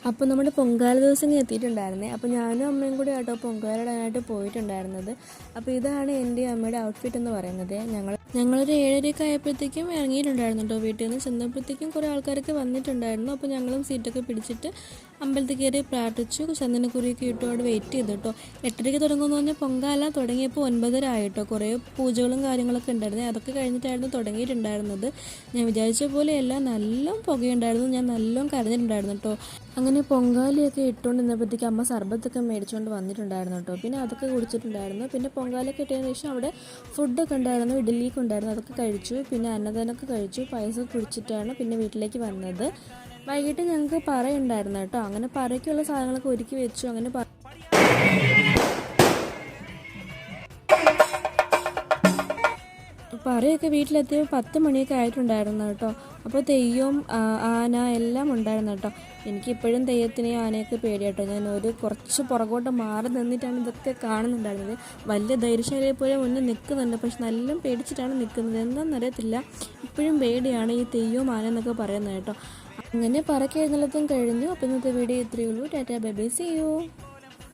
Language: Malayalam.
അപ്പോൾ നമ്മുടെ പൊങ്കാല ദിവസം എത്തിയിട്ടുണ്ടായിരുന്നേ. അപ്പോൾ ഞാനും അമ്മയും കൂടി ആട്ടോ പൊങ്കാല ഇടാനായിട്ട് പോയിട്ടുണ്ടായിരുന്നത്. അപ്പോൾ ഇതാണ് എൻ്റെ അമ്മയുടെ ഔട്ട്ഫിറ്റ് എന്ന് പറയുന്നത്. ഞങ്ങളൊരു 7:30 ആയപ്പോഴത്തേക്കും ഇറങ്ങിയിട്ടുണ്ടായിരുന്നു കേട്ടോ. വീട്ടിൽ നിന്ന് ചെന്നപ്പോഴത്തേക്കും കുറേ ആൾക്കാരൊക്കെ വന്നിട്ടുണ്ടായിരുന്നു. അപ്പോൾ ഞങ്ങളും സീറ്റൊക്കെ പിടിച്ചിട്ട് അമ്പലത്തിൽ കയറി പ്രാർത്ഥിച്ചു, ചന്ദനക്കുറിയൊക്കെ ഇട്ടു അവിടെ വെയിറ്റ് ചെയ്തു കേട്ടോ. 8:30 തുടങ്ങുമെന്ന് പറഞ്ഞാൽ പൊങ്കാല തുടങ്ങിയപ്പോൾ 9:30 ആയിട്ടോ. കുറേ പൂജകളും കാര്യങ്ങളൊക്കെ ഉണ്ടായിരുന്നു. അതൊക്കെ കഴിഞ്ഞിട്ടായിരുന്നു തുടങ്ങിയിട്ടുണ്ടായിരുന്നത്. ഞാൻ വിചാരിച്ച പോലെയല്ല, നല്ല പുകയുണ്ടായിരുന്നു. ഞാൻ നല്ലോണം കരഞ്ഞിട്ടുണ്ടായിരുന്നു കേട്ടോ. അങ്ങനെ പൊങ്കാലയൊക്കെ ഇട്ടുകൊണ്ടിരുന്നപ്പോഴത്തേക്ക് അമ്മ സർബത്തൊക്കെ മേടിച്ചുകൊണ്ട് വന്നിട്ടുണ്ടായിരുന്നു കേട്ടോ. പിന്നെ അതൊക്കെ കുടിച്ചിട്ടുണ്ടായിരുന്നു. പിന്നെ പൊങ്കാലയൊക്കെ ഇട്ടതിന് ശേഷം അവിടെ ഫുഡൊക്കെ ഉണ്ടായിരുന്നു, ഇഡ്ഡലിയൊക്കെ ഉണ്ടായിരുന്നു, അതൊക്കെ കഴിച്ചു. പിന്നെ അന്നദാനമൊക്കെ കഴിച്ചു, പായസം കുടിച്ചിട്ടാണ് പിന്നെ വീട്ടിലേക്ക് വന്നത്. വൈകിട്ട് ഞങ്ങൾക്ക് പറയുണ്ടായിരുന്നു കേട്ടോ. അങ്ങനെ പറയ്ക്കുള്ള സാധനങ്ങളൊക്കെ ഒരുക്കി വെച്ചു. അങ്ങനെ പറയൊക്കെ വീട്ടിലെത്തിയപ്പോൾ 10 മണിയൊക്കെ ആയിട്ടുണ്ടായിരുന്നു കേട്ടോ. അപ്പോൾ തെയ്യവും ആന എല്ലാം ഉണ്ടായിരുന്നു കേട്ടോ. എനിക്കിപ്പോഴും തെയ്യത്തിനെയും ആനയൊക്കെ പേടിയാട്ടോ. ഞാൻ കുറച്ച് പുറകോട്ട് മാറി നിന്നിട്ടാണ് ഇതൊക്കെ കാണുന്നുണ്ടായിരുന്നത്. വലിയ ധൈര്യശാലിയെ പോലെ മുന്നേ നിൽക്കുന്നുണ്ട്, പക്ഷെ നല്ല പേടിച്ചിട്ടാണ് നിൽക്കുന്നത്. എന്താണെന്നറിയത്തില്ല, ഇപ്പോഴും പേടിയാണ് ഈ തെയ്യവും ആന എന്നൊക്കെ പറയുന്നത് കേട്ടോ. അങ്ങനെ പറക്കെഴുന്നള്ളത്തും കഴിഞ്ഞു. അപ്പോൾ ഇന്നത്തെ വീഡിയോ ഇത്രയേ ഉള്ളൂ. Tata bye bye, see U.